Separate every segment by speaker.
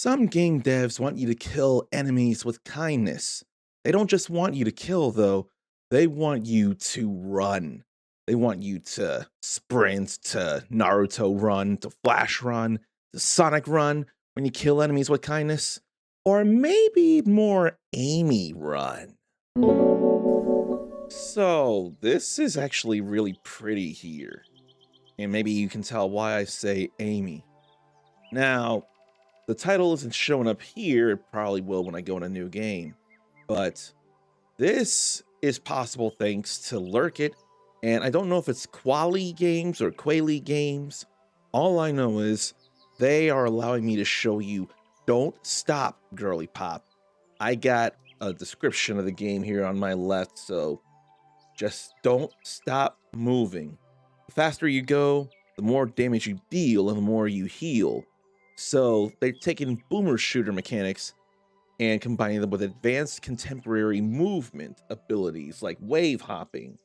Speaker 1: Some game devs want you to kill enemies with kindness. They don't just want you to kill, though, they want you to run. They want you to sprint, to Naruto run, to Flash run, to Sonic run when you kill enemies with kindness. Or maybe more Amy run. So, this is actually really pretty here. And maybe you can tell why I say Amy. Now, the title isn't showing up here. It probably will when I go in a new game. But this is possible thanks to Lurk It. And I don't know if it's Quali Games or Quali Games. All I know is they are allowing me to show you Don't Stop, Girlypop. I got a description of the game here on my left, so just don't stop moving. The faster you go, the more damage you deal and the more you heal. So they're taking boomer shooter mechanics and combining them with advanced contemporary movement abilities like wave hopping,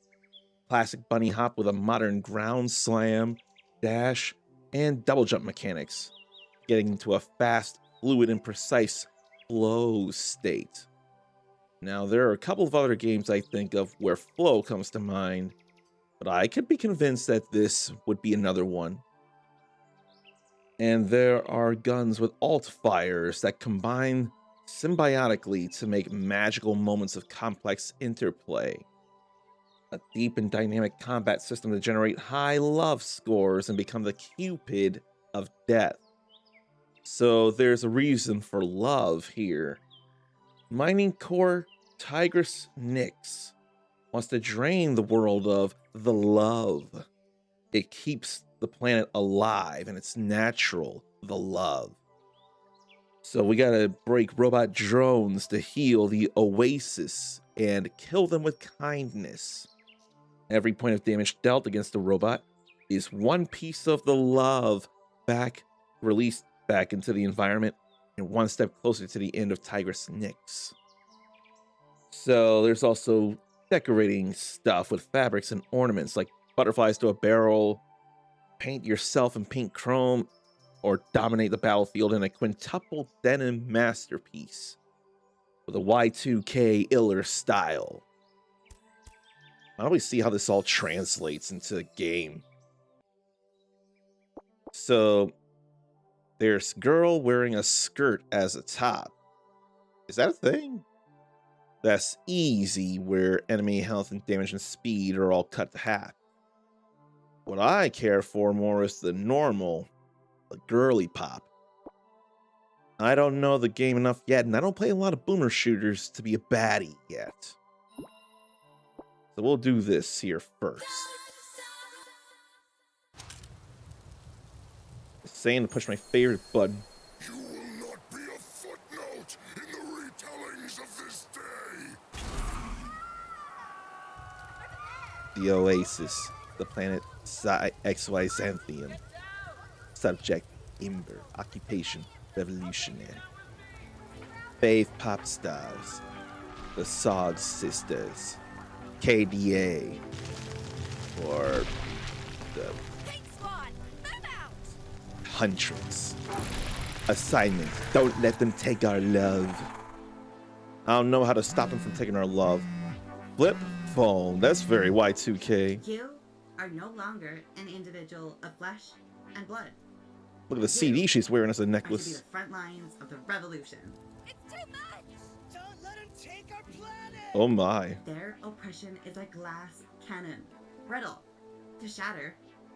Speaker 1: classic bunny hop with a modern ground slam, dash, and double jump mechanics, getting into a fast, fluid, and precise flow state. Now, there are a couple of other games I think of where flow comes to mind, but I could be convinced that this would be another one. And there are guns with alt fires that combine symbiotically to make magical moments of complex interplay. A deep and dynamic combat system to generate high love scores and become the Cupid of death. So there's a reason for love here. Mining Core Tigress Nyx wants to drain the world of the love. It keeps the planet alive and it's natural, the love. So we gotta break robot drones to heal the oasis and kill them with kindness. Every point of damage dealt against a robot is one piece of the love released back into the environment and one step closer to the end of Tigress Nyx. So there's also decorating stuff with fabrics and ornaments like butterflies to a barrel, paint yourself in pink chrome, or dominate the battlefield in a quintuple denim masterpiece with a Y2K iller style. I always see how this all translates into the game. So there's girl wearing a skirt as a top. Is that a thing? That's easy, where enemy health and damage and speed are all cut to half. What I care for more is the normal, the Girlypop. I don't know the game enough yet, and I don't play a lot of boomer shooters to be a baddie yet. So we'll do this here first. It's saying to push my favorite button.
Speaker 2: You will not be a footnote in the retellings of this day.
Speaker 1: The Oasis, the planet XY Xanthium. Subject, Ember. Occupation, revolutionary. Faith, pop stars. The Sog Sisters. KDA. Or the Huntress. Assignment, don't let them take our love. I don't know how to stop them from taking our love. Flip phone, that's very Y2K.
Speaker 3: You are no longer an individual of flesh and blood.
Speaker 1: Look at the CD she's wearing as a
Speaker 3: Are to be
Speaker 1: necklace.
Speaker 3: the front lines of the revolution.
Speaker 4: It's too much! Don't let him take our planet!
Speaker 1: Oh my.
Speaker 3: Their oppression is a glass cannon, brittle. To shatter,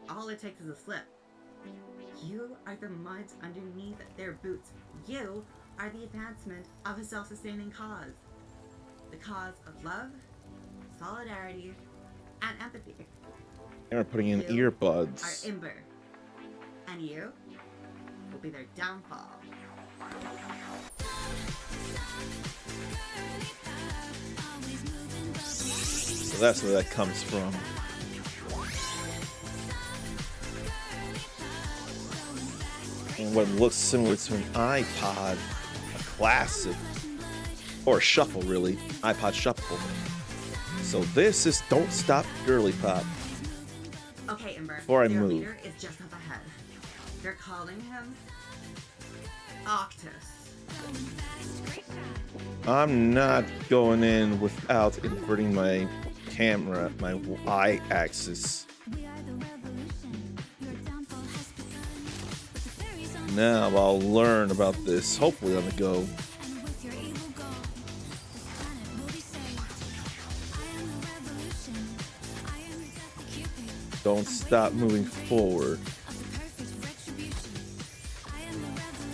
Speaker 3: all it takes is a slip. You are the mud underneath their boots. You are the advancement of a self-sustaining cause. The cause of love, solidarity, and empathy.
Speaker 1: And we're putting in
Speaker 3: You
Speaker 1: earbuds.
Speaker 3: are Ember. And you will be their downfall.
Speaker 1: So that's where that comes from. And what looks similar to an iPod, a classic, or a shuffle really, iPod shuffle. So this is Don't Stop Girlypop.
Speaker 3: Okay, Ember.
Speaker 1: Before I
Speaker 3: your
Speaker 1: move.
Speaker 3: leader is just up ahead. They're calling him Octus.
Speaker 1: I'm not going in without inverting my camera, my y-axis. Now I'll learn about this, hopefully on the go. Don't stop moving forward.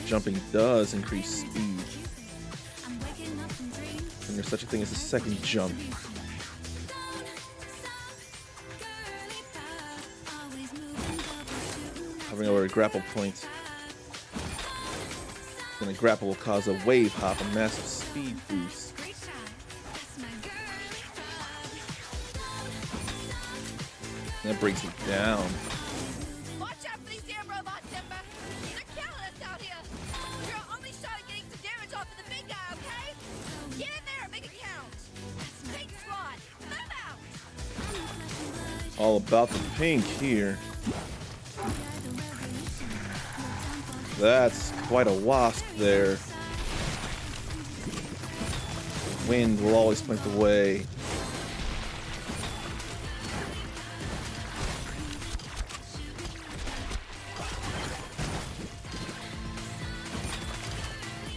Speaker 1: Jumping does increase speed. And there's such a thing as a second jump. Hovering over a grapple point. Then a grapple will cause a wave hop, a massive speed boost. That brings me down.
Speaker 4: Watch out for these damn robots, Simba. They're killing us out here. You're our only shot at getting some damage off of the big guy, okay? Get in there and make it count. Pink squad, move out.
Speaker 1: All about the pink here. That's quite a wasp there. Wind will always point the way.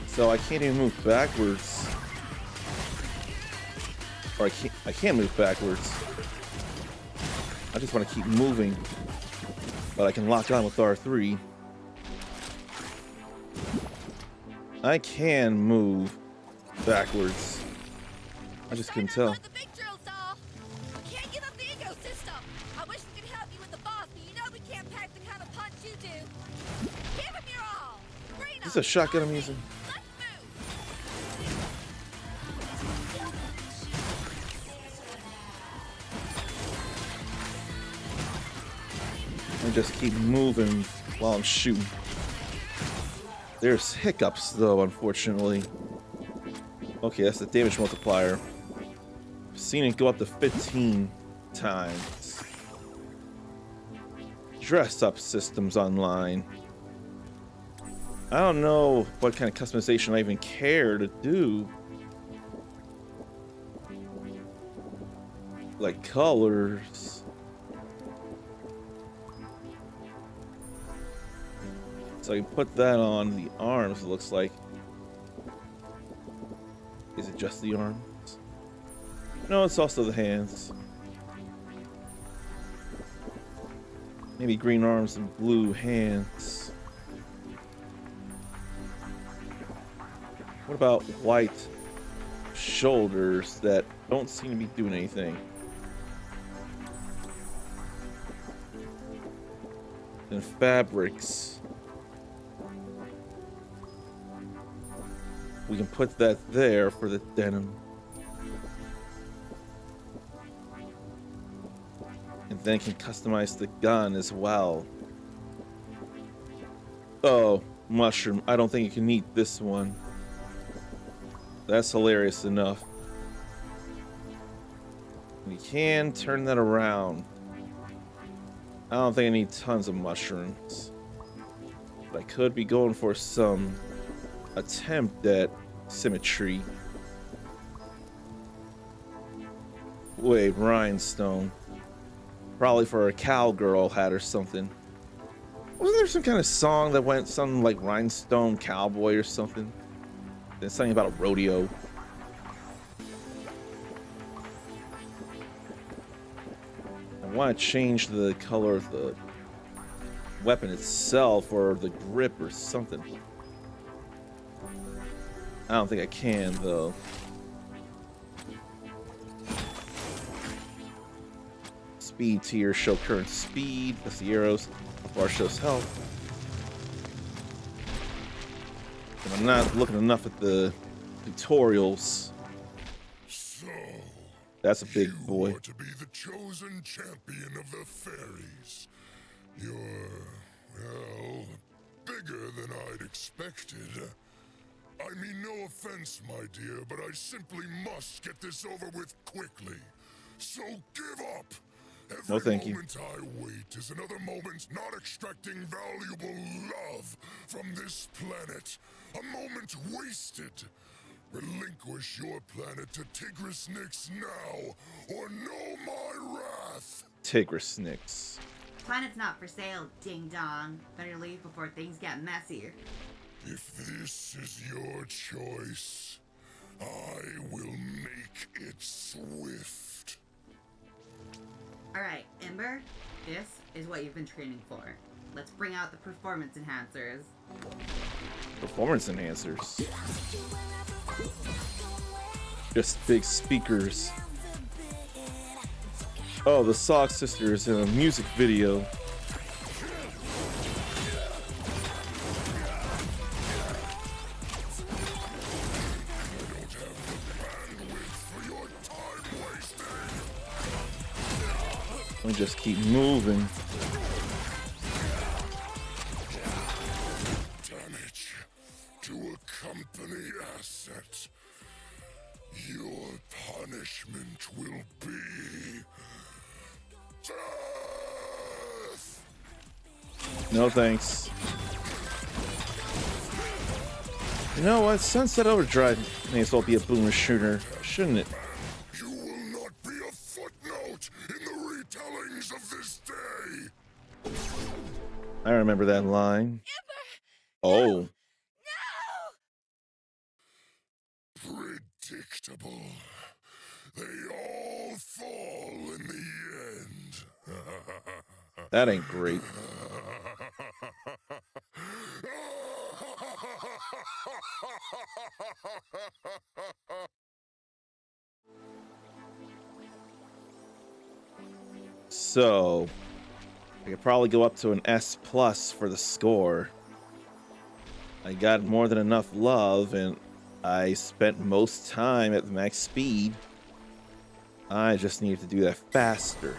Speaker 1: So I can't even move backwards. Or I can't move backwards. I just want to keep moving. But I can lock on with R3. I can move backwards. I just couldn't tell.
Speaker 4: The big drill saw. We can't give up the ecosystem. I wish we could help you with the boss, but you know we can't pack the kind of punch you do. Give him your all.
Speaker 1: Is this a shotgun I'm using?
Speaker 4: Let's move.
Speaker 1: I just keep moving while I'm shooting. There's hiccups though, unfortunately. Okay, that's the damage multiplier. I've seen it go up to 15 times. Dress up systems online. I don't know what kind of customization I even care to do. Like colors. So I can put that on the arms, it looks like. Is it just the arms? No, it's also the hands. Maybe green arms and blue hands. What about white shoulders that don't seem to be doing anything? And fabrics. We can put that there for the denim. And then can customize the gun as well. Oh, mushroom. I don't think you can eat this one. That's hilarious enough. You can turn that around. I don't think I need tons of mushrooms. But I could be going for some attempt at symmetry. Wait, rhinestone. Probably for a cowgirl hat or something. Wasn't there some kind of song that went something like Rhinestone Cowboy or something? There's something about a rodeo. I want to change the color of the weapon itself or the grip or something. I don't think I can, though. Speed tier show current speed. That's the arrows. Bar shows health. And I'm not looking enough at the tutorials.
Speaker 2: So,
Speaker 1: That's a big
Speaker 2: you
Speaker 1: boy.
Speaker 2: are to be the chosen champion of the fairies. You're, well, bigger than I'd expected. I mean, no offense, my dear, but I simply must get this over with quickly. So give up!
Speaker 1: No, thank you.
Speaker 2: moment I wait is another moment not extracting valuable love from this planet. A moment wasted. Relinquish your planet to Tigrisnix now, or know my wrath.
Speaker 1: Tigrisnix.
Speaker 3: Planet's not for sale, ding dong. Better leave before things get messy.
Speaker 2: If this is your choice, I will make it swift.
Speaker 3: Alright, Ember, this is what you've been training for. Let's bring out the performance enhancers.
Speaker 1: Performance enhancers. Just big speakers. Oh, the Sock Sisters in a music video. We just keep moving.
Speaker 2: Damage to a company asset. Your punishment will be death.
Speaker 1: No thanks. You know what? Sunset Overdrive may as well be a boomer shooter, shouldn't it?
Speaker 2: You will not be a footnote in the retellings of this day.
Speaker 1: I remember that line. Oh.
Speaker 2: Predictable. They all fall in the end.
Speaker 1: That ain't great. So, I could probably go up to an S+ for the score. I got more than enough love, and I spent most time at max speed. I just need to do that faster.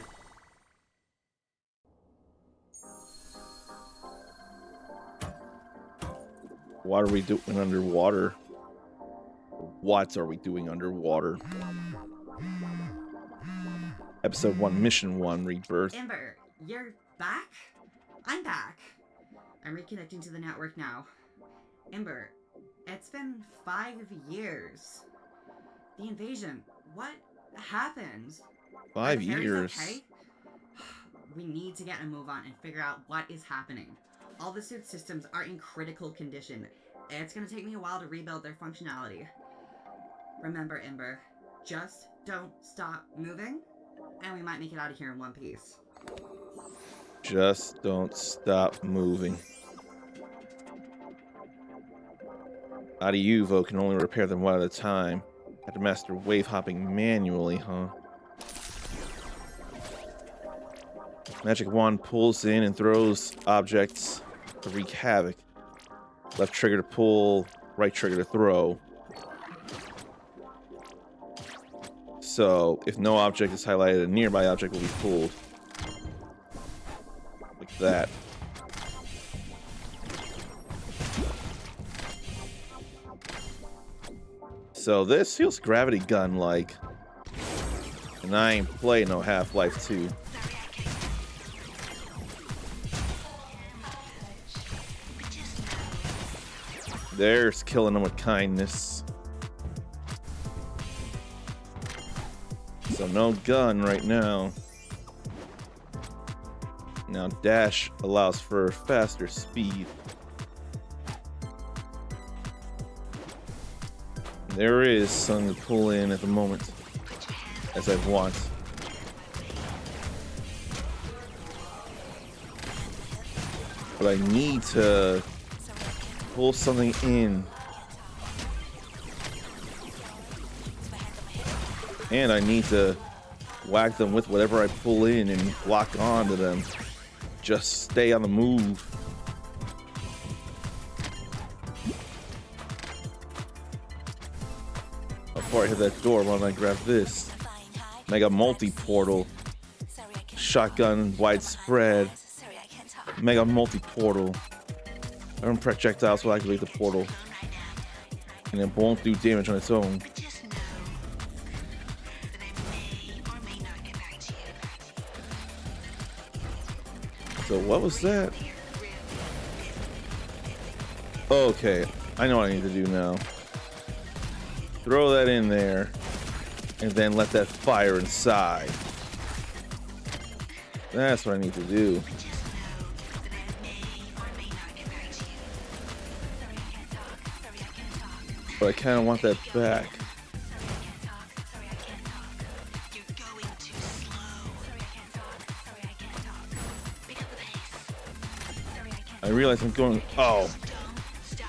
Speaker 1: What are we doing underwater? What are we doing underwater? Episode 1, Mission 1, Rebirth.
Speaker 3: Ember, you're back? I'm back. I'm reconnecting to the network now. Ember, it's been 5 years. The invasion, what happened?
Speaker 1: 5
Speaker 3: Are the fairies
Speaker 1: years.
Speaker 3: okay? We need to get a move on and figure out what is happening. All the suit systems are in critical condition. It's gonna take me a while to rebuild their functionality. Remember, Ember, just don't stop moving, and we might make it out of here in one piece.
Speaker 1: Just don't stop moving. Out of Uvo can only repair them one at a time. Had to master wave hopping manually, huh? Magic wand pulls in and throws objects to wreak havoc. Left trigger to pull, right trigger to throw. So, if no object is highlighted, a nearby object will be pulled. Like that. So this feels gravity gun-like. And I ain't playing no Half-Life 2. There's killing them with kindness. So no gun right now. Now dash allows for faster speed. There is something to pull in at the moment, as I want. But I need to pull something in. And I need to whack them with whatever I pull in and lock onto them. Just stay on the move. Before I hit that door, why don't I grab this? Mega multi-portal. Shotgun widespread. Mega multi-portal. Iron projectiles will activate the portal. And it won't do damage on its own. So what was that? Okay, I know what I need to do now. Throw that in there, and then let that fire inside. That's what I need to do. But I kind of want that back. I realize I'm going. Oh,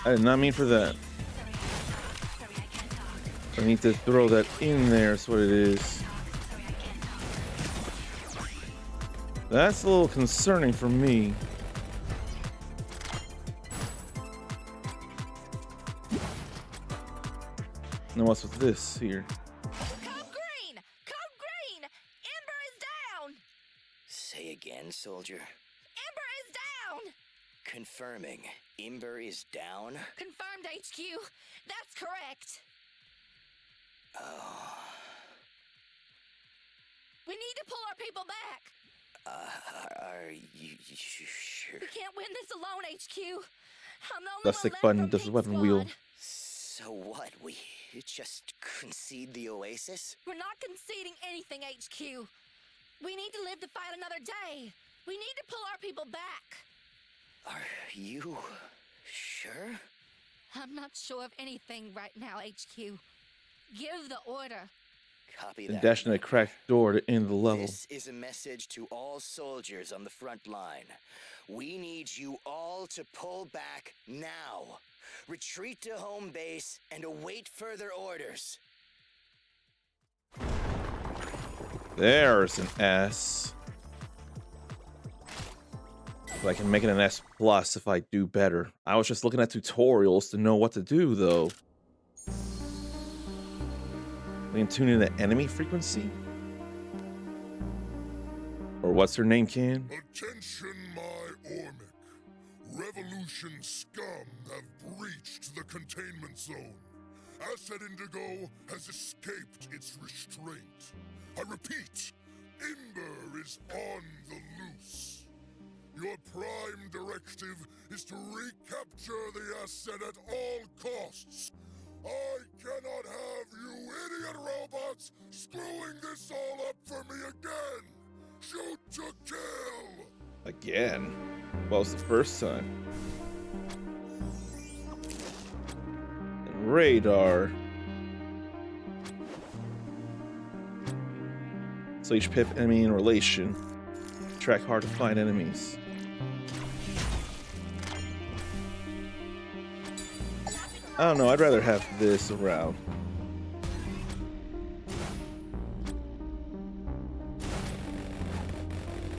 Speaker 1: I did not mean for that. I need to throw that in there. That's what it is. That's a little concerning for me. Now what's with this here?
Speaker 4: Code green! Code green! Ember is down!
Speaker 5: Say again, soldier.
Speaker 4: Ember is down!
Speaker 5: Confirming. Ember is down?
Speaker 4: Confirmed, HQ. That's correct.
Speaker 5: Oh.
Speaker 4: We need to pull our people back.
Speaker 5: Are you sure?
Speaker 4: We can't win this alone, HQ. I'm the only
Speaker 1: The
Speaker 4: one
Speaker 1: stick
Speaker 4: left
Speaker 1: button
Speaker 4: from
Speaker 1: does the
Speaker 4: Pink
Speaker 1: weapon
Speaker 4: Squad.
Speaker 1: wheel.
Speaker 5: So what? We just concede the oasis?
Speaker 4: We're not conceding anything, HQ. We need to live to fight another day. We need to pull our people back.
Speaker 5: Are you sure?
Speaker 4: I'm not sure of anything right now, HQ. Give the order.
Speaker 5: Copy
Speaker 1: And
Speaker 5: that.
Speaker 1: dashing a cracked door to end the level.
Speaker 5: This is a message to all soldiers on the front line. We need you all to pull back now. Retreat to home base and await further orders.
Speaker 1: There's an S. But I can make it an S plus if I do better. I was just looking at tutorials to know what to do, though. We can tune in the enemy frequency? Or what's her name, Can?
Speaker 2: Attention, my Ormic. Revolution scum have breached the containment zone. Asset Indigo has escaped its restraint. I repeat, Ember is on the loose. Your prime directive is to recapture the asset at all costs. I cannot have you idiot robots screwing this all up for me again! Shoot to kill!
Speaker 1: Again? Well, it's the first time. And radar. So each pip enemy in relation. Track hard to find enemies. I don't know, I'd rather have this around.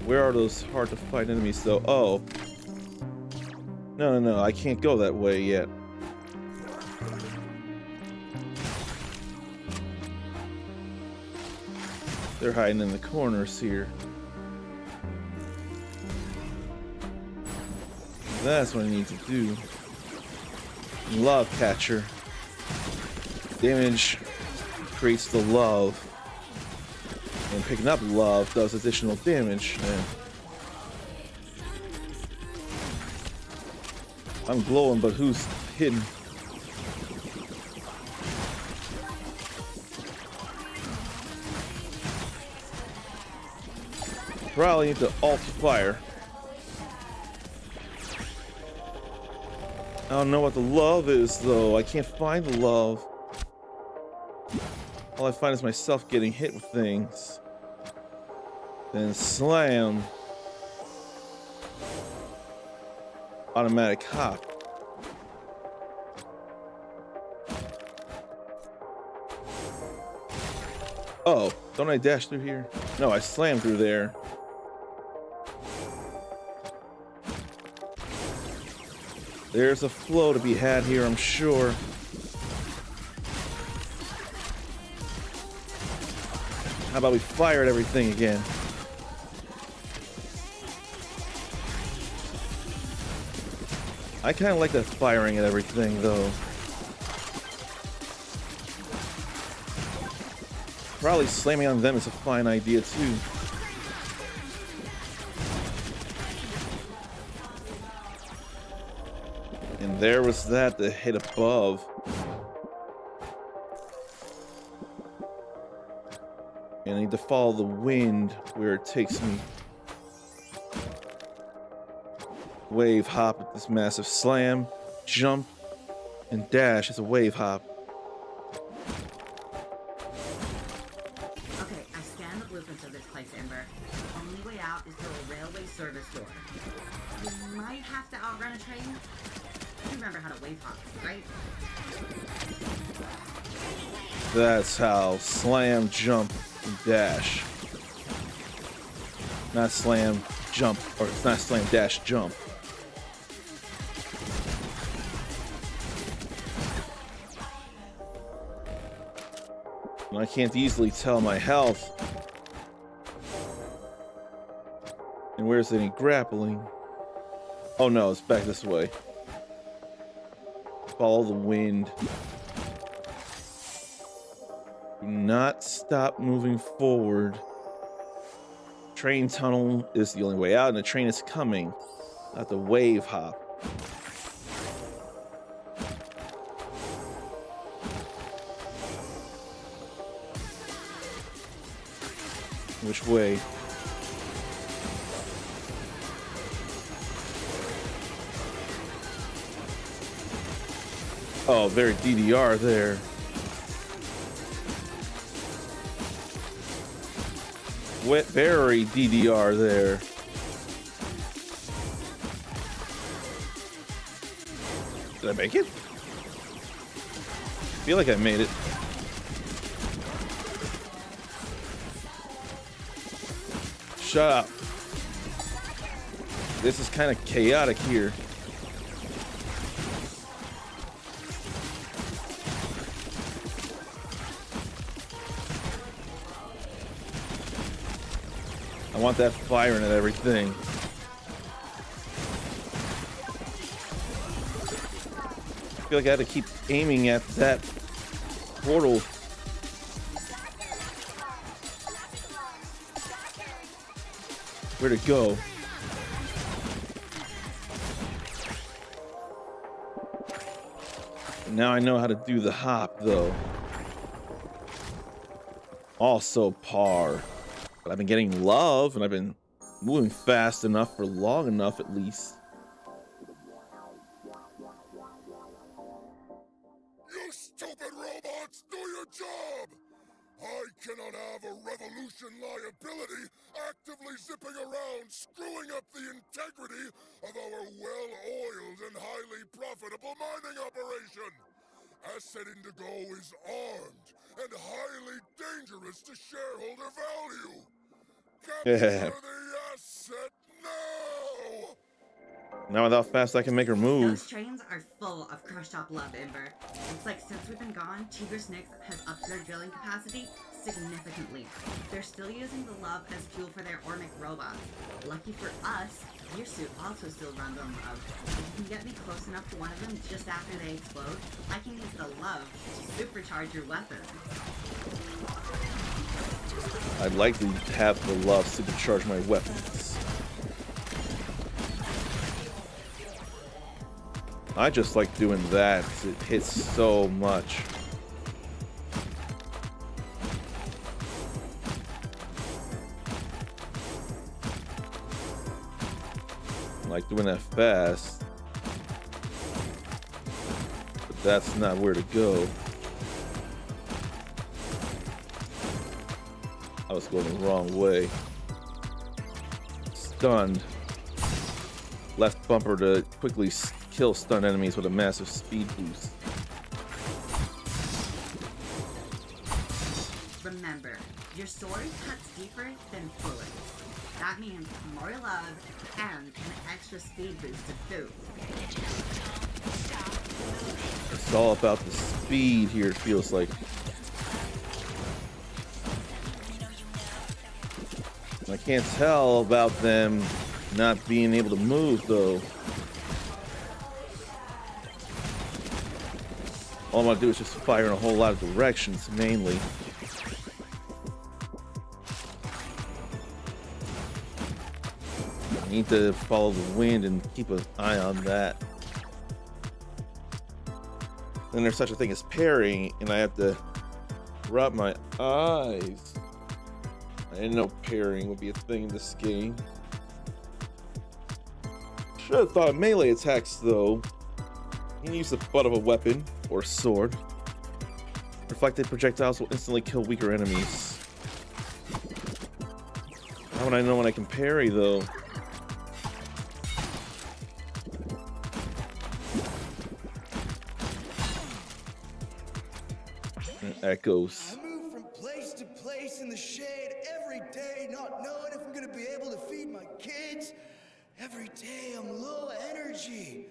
Speaker 1: Where are those hard to find enemies though? Oh. No, I can't go that way yet. They're hiding in the corners here. That's what I need to do. Love catcher. Damage creates the love. And picking up love does additional damage. And I'm glowing, but who's hidden? Probably need to alt fire. I don't know what the love is, though. I can't find the love. All I find is myself getting hit with things. Then slam. Automatic hop. Oh, don't I dash through here? No, I slam through there. There's a flow to be had here, I'm sure. How about we fire at everything again? I kind of like that firing at everything, though. Probably slamming on them is a fine idea, too. And there was that hit above. And I need to follow the wind where it takes me. Wave hop with this massive slam, jump, and dash as a wave hop.
Speaker 3: Okay, I scanned the blueprints of this place, Ember. The only way out is through a railway service door. You might have to outrun a train. You remember how to wave hop, right?
Speaker 1: That's how slam, jump, and dash. Not slam, jump, or it's not slam, dash, jump. And I can't easily tell my health. And where's any grappling? Oh no, it's back this way. Follow the wind. Do not stop moving forward. Train tunnel is the only way out, and the train is coming. Not the wave hop. Which way? Oh, very DDR there. Very DDR there. Did I make it? I feel like I made it. Shut up. This is kind of chaotic here. I want that firing at everything. I feel like I had to keep aiming at that portal. Where'd it go? Now I know how to do the hop, though. Also par. But I've been getting love, and I've been moving fast enough for long enough, at least.
Speaker 2: You stupid robots, do your job! I cannot have a revolution liability actively zipping around, screwing up the integrity of our well-oiled and highly profitable mining operation. Asset Indigo is armed and highly dangerous to shareholder value. Capture the asset now!
Speaker 1: Now with how fast I can make her move.
Speaker 3: Those trains are full of crushed up love, Ember. It's like since we've been gone, Tigris Nix has upped their drilling capacity significantly. They're still using the love as fuel for their Ormic robots. Lucky for us, your suit also still runs on love. If you can get me close enough to one of them just after they explode, I can use the love to supercharge your weapon.
Speaker 1: I'd like to have the love supercharge my weapons. I just like doing that. It hits so much. I like doing that fast. But that's not where to go. I was going the wrong way. Stunned. Left bumper to quickly kill stunned enemies with a massive speed boost.
Speaker 3: Remember, your sword cuts deeper than bullets. That means more love and an extra speed boost to boot.
Speaker 1: It's all about the speed here, it feels like. I can't tell about them not being able to move, though. All I'm gonna do is just fire in a whole lot of directions, mainly. I need to follow the wind and keep an eye on that. then there's such a thing as parrying, and I have to rub my eyes. I didn't know parrying would be a thing in this game. Should have thought of melee attacks though. You can use the butt of a weapon or sword. Reflected projectiles will instantly kill weaker enemies. How would I know when I can parry though? Echoes.
Speaker 5: I move from place to place in the shade every day, not knowing if I'm gonna be able to feed my kids. Every day I'm low energy.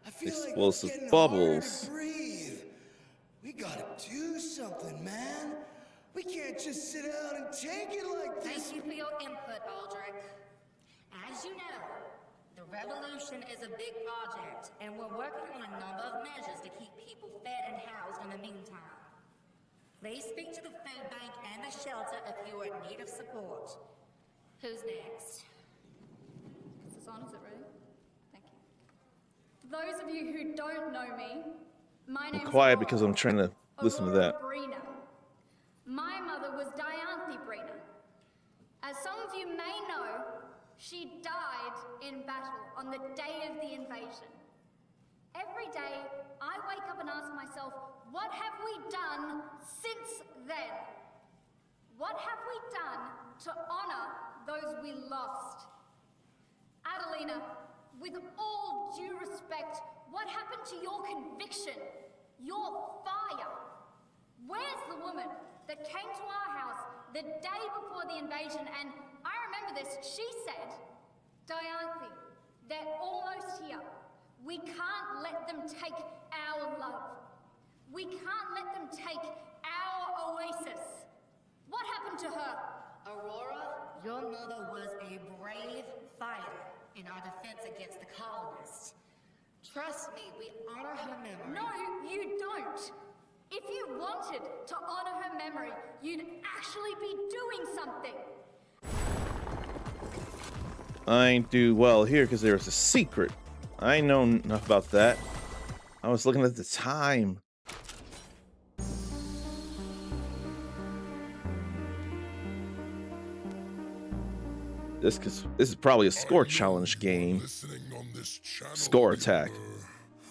Speaker 5: I feel
Speaker 1: Explosive
Speaker 5: like it's getting
Speaker 1: bubbles.
Speaker 5: harder to breathe. We gotta do something, man. We can't just sit out and take it like this.
Speaker 6: Thank you for your input, Aldrich. As you know, the revolution is a big project, and we're working on a number of measures to keep people fed and housed in the meantime. Please speak to the food bank and the shelter if you are in need of support. Who's next?
Speaker 7: Is this on? Is it ready? Thank you. For those of you who don't know me, my name's
Speaker 1: Quiet
Speaker 7: Aurora.
Speaker 1: because I'm trying to listen to
Speaker 7: Aurora
Speaker 1: that.
Speaker 7: Brina. My mother was Dianthe Brina. As some of you may know, she died in battle on the day of the invasion. Every day, I wake up and ask myself, what have we done since then? What have we done to honor those we lost? Adelina, with all due respect, what happened to your conviction, your fire? Where's the woman that came to our house the day before the invasion and, I remember this, she said, Dianthe, they're almost here. We can't let them take our love. We can't let them take our oasis. What happened to her?
Speaker 6: Aurora, your mother was a brave fighter in our defense against the colonists. Trust me, we honor her memory.
Speaker 7: No, you don't. If you wanted to honor her memory, you'd actually be doing something.
Speaker 1: I ain't do well here because there's a secret. I know enough about that. I was looking at the time. This is probably a score challenge game.
Speaker 2: Listening on this channel,
Speaker 1: Score attack.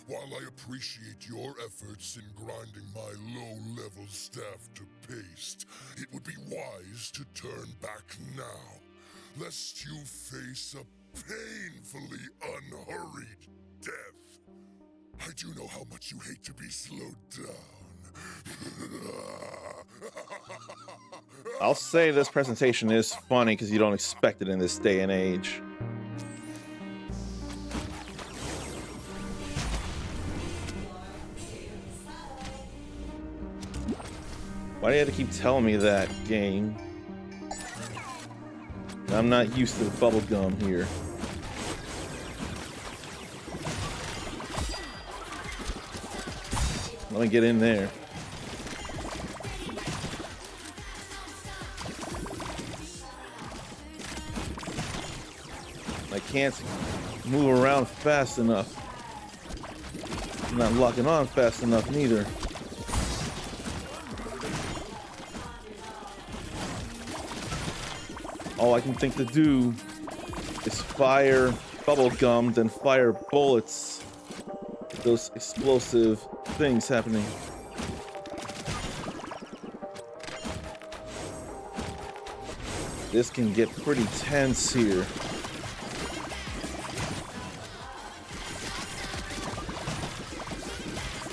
Speaker 2: While I appreciate your efforts in grinding my low-level staff to paste, it would be wise to turn back now, lest you face a painfully unhurried death. I do know how much you hate to be slowed down.
Speaker 1: I'll say this presentation is funny because you don't expect it in this day and age. Why do you have to keep telling me that, game? I'm not used to the bubblegum here. Let me get in there. I can't move around fast enough. I'm not locking on fast enough neither. All I can think to do is fire bubble gum, then fire bullets. Those explosive things happening. This can get pretty tense here.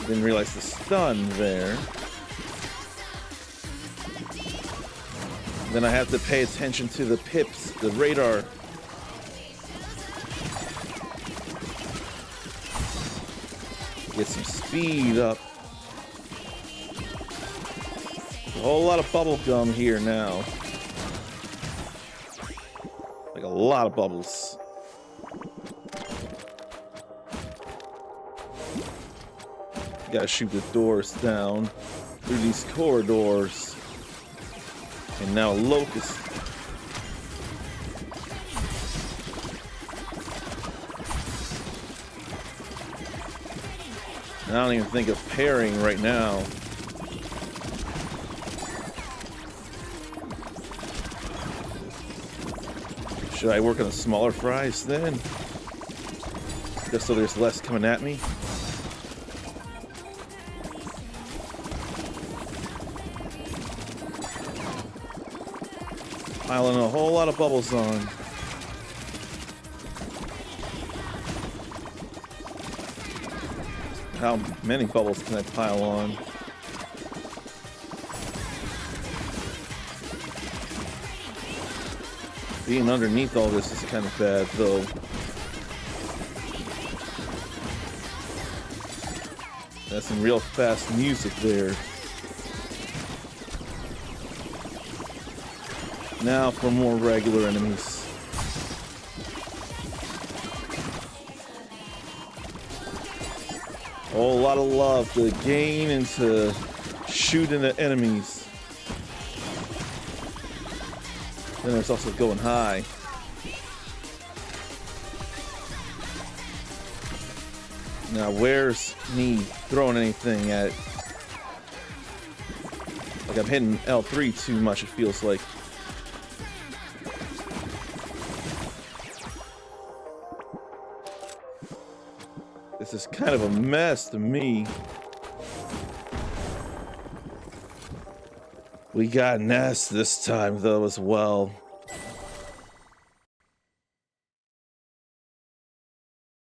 Speaker 1: Didn't realize the stun there. Then I have to pay attention to the pips, the radar. Get some speed up. A whole lot of bubble gum here now. Like a lot of bubbles. Gotta shoot the doors down through these corridors. And now Locust. I don't even think of pairing right now. Should I work on the smaller fries then? Just so there's less coming at me? Piling a whole lot of bubbles on. How many bubbles can I pile on? Being underneath all this is kind of bad, though. That's some real fast music there. Now for more regular enemies. A whole lot of love to gain and to shoot into enemies. Then there's also going high. Now where's me throwing anything at it? Like I'm hitting L3 too much, it feels like. This is kind of a mess to me. We got Ness this time though as well.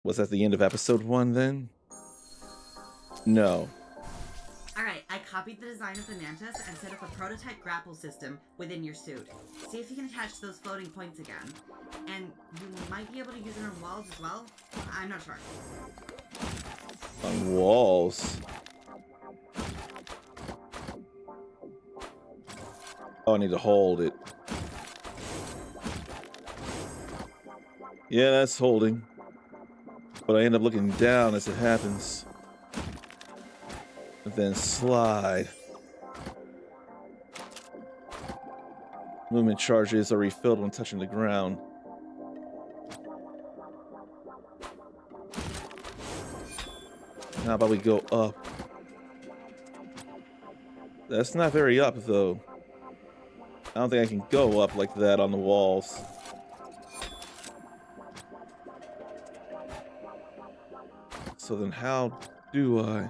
Speaker 1: Was that the end of episode 1 then? No.
Speaker 3: Alright, I copied the design of the mantis and set up a prototype grapple system within your suit. See if you can attach those floating points again. And you might be able to use it on walls as well? I'm not sure.
Speaker 1: On walls? Oh, I need to hold it. Yeah, that's holding. But I end up looking down as it happens. And then slide. Movement charges are refilled when touching the ground. How about we go up? That's not very up though. I don't think I can go up like that on the walls. So then how do I?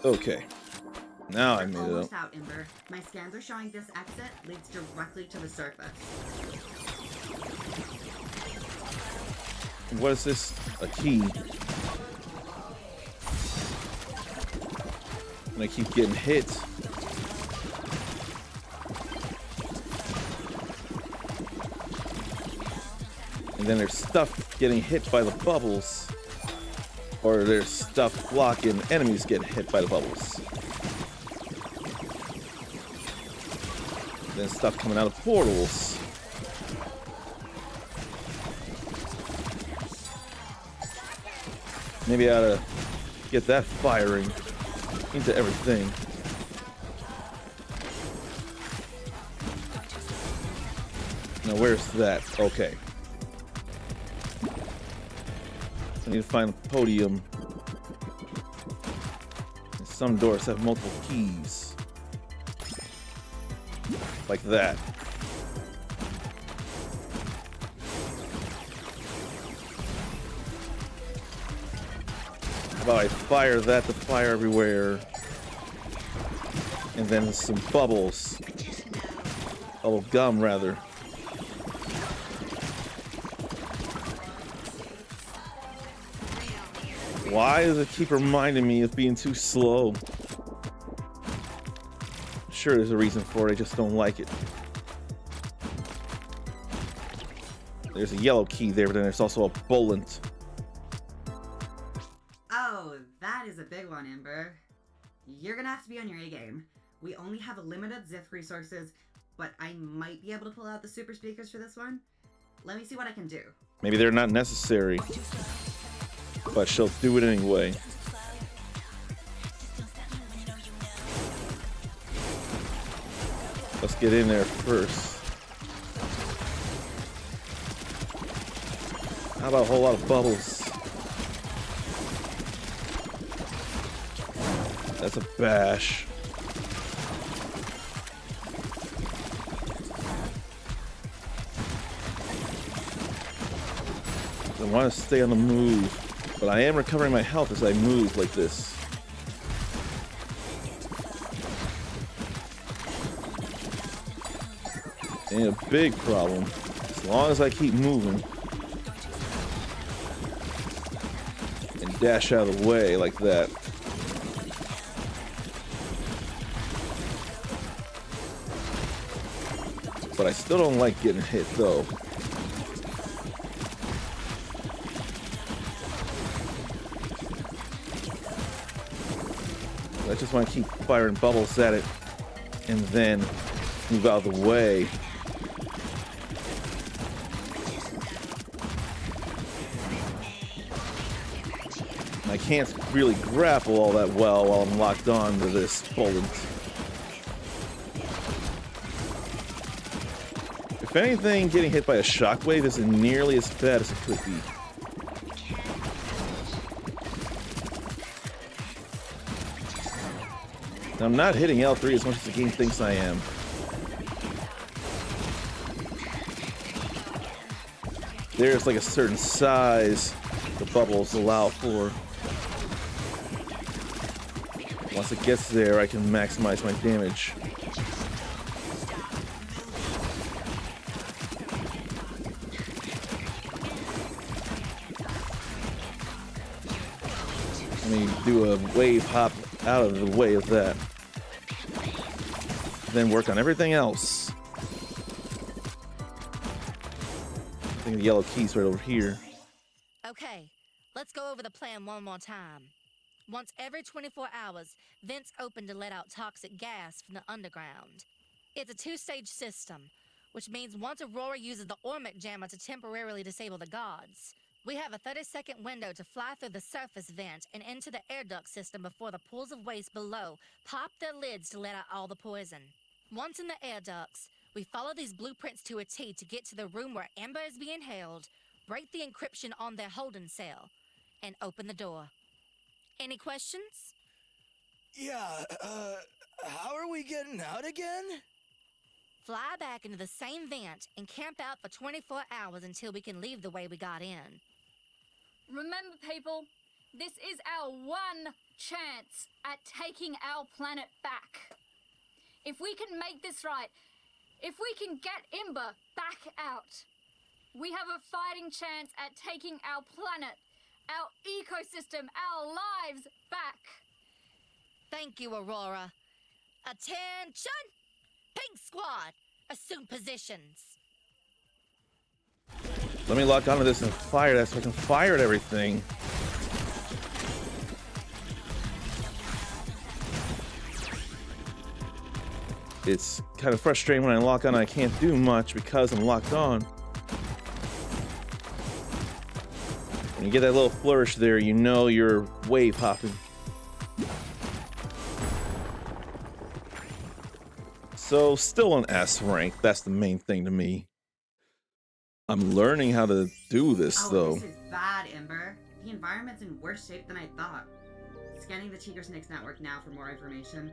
Speaker 1: Okay. Now I made it up.
Speaker 3: Almost out, Ember. My scans are showing this exit leads directly to the surface.
Speaker 1: What is this? A key. And I keep getting hit. And then there's stuff getting hit by the bubbles. Or there's stuff blocking enemies getting hit by the bubbles. Then stuff coming out of portals. Maybe I ought to get that firing into everything. Now where's that? Okay. I need to find a podium. And some doors have multiple keys. Like that. How about I fire that to fire everywhere. And then some bubbles. Oh, gum rather. Why does it keep reminding me of being too slow? Sure, there's a reason for it, I just don't like it. There's a yellow key there, but then there's also a bullet.
Speaker 3: Oh, that is a big one, Ember. You're gonna have to be on your A game. We only have a limited Zith resources, but I might be able to pull out the super speakers for this one. Let me see what I can do.
Speaker 1: Maybe they're not necessary, but she'll do it anyway. Let's get in there first. How about a whole lot of bubbles? That's a bash. I want to stay on the move, but I am recovering my health as I move like this. Ain't a big problem, as long as I keep moving and dash out of the way like that. But I still don't like getting hit though. I just want to keep firing bubbles at it and then move out of the way. I can't really grapple all that well while I'm locked on to this bullet. If anything, getting hit by a shockwave isn't nearly as bad as it could be. I'm not hitting L3 as much as the game thinks I am. There's like a certain size the bubbles allow for. Once it gets there, I can maximize my damage. Let me do a wave hop out of the way of that. Then work on everything else. I think the yellow key's right over here.
Speaker 4: Okay, let's go over the plan one more time. Once every 24 hours, vents open to let out toxic gas from the underground. It's a two-stage system, which means once Aurora uses the Ormic jammer to temporarily disable the guards, we have a 30-second window to fly through the surface vent and into the air duct system before the pools of waste below pop their lids to let out all the poison. Once in the air ducts, we follow these blueprints to a T to get to the room where Amber is being held, break the encryption on their holding cell, and open the door. Any questions?
Speaker 5: Yeah, how are we getting out again?
Speaker 4: Fly back into the same vent and camp out for 24 hours until we can leave the way we got in.
Speaker 7: Remember, people, this is our one chance at taking our planet back. If we can make this right, if we can get Ember back out, we have a fighting chance at taking our planet, our ecosystem, our lives back.
Speaker 4: Thank you, Aurora. Attention! Pink Squad, assume positions.
Speaker 1: Let me lock onto this and fire that so I can fire at everything. It's kind of frustrating when I lock on and I can't do much because I'm locked on. When you get that little flourish there, you know you're wave hopping. So, still an S rank. That's the main thing to me. I'm learning how to do this, though.
Speaker 3: This is bad, Ember. The environment's in worse shape than I thought. Scanning the Tigger Snakes network now for more information.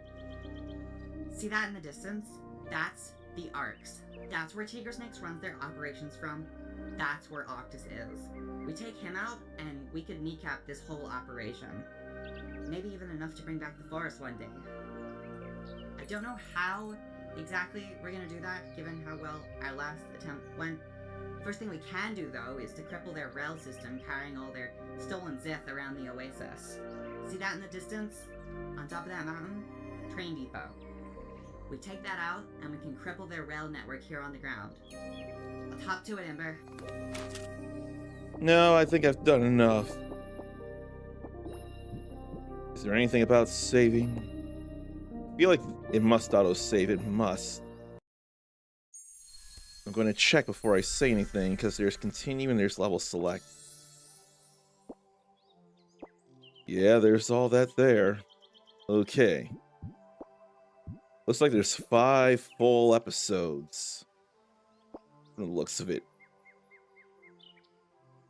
Speaker 3: See that in the distance? That's the Arcs. That's where Tigger Snakes runs their operations from. That's where Octus is. We take him out, and we could kneecap this whole operation. Maybe even enough to bring back the forest one day. I don't know how exactly we're gonna do that, given how well our last attempt went. First thing we can do, though, is to cripple their rail system carrying all their stolen Zith around the Oasis. See that in the distance? On top of that mountain? Train depot. We take that out, and we can cripple their rail network here on the ground. Let's hop to it, Ember.
Speaker 1: No, I think I've done enough. Is there anything about saving? I feel like it must auto-save. It must. I'm going to check before I say anything, because there's continue and there's level select. Yeah, there's all that there. Okay. Looks like there's 5 full episodes. From the looks of it.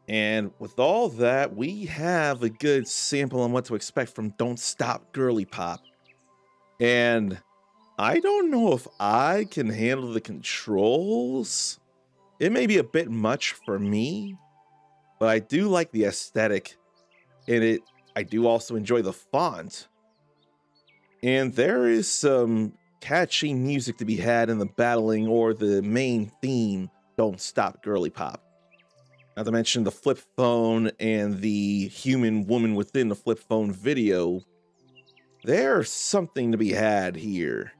Speaker 1: And with all that, we have a good sample on what to expect from Don't Stop Girlypop. And I don't know if I can handle the controls. It may be a bit much for me, but I do like the aesthetic in it. I do also enjoy the font. And there is some catchy music to be had in the battling or the main theme, Don't Stop Girlypop. Not to mention the flip phone and the human woman within the flip phone video. There's something to be had here.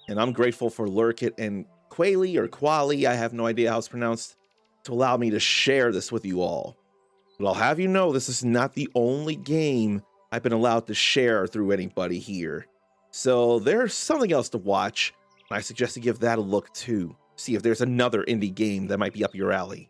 Speaker 1: And I'm grateful for Lurkit and Quayle or Quali, I have no idea how it's pronounced, to allow me to share this with you all. But I'll have you know this is not the only game I've been allowed to share through anybody here. So there's something else to watch, and I suggest you give that a look too. See if there's another indie game that might be up your alley.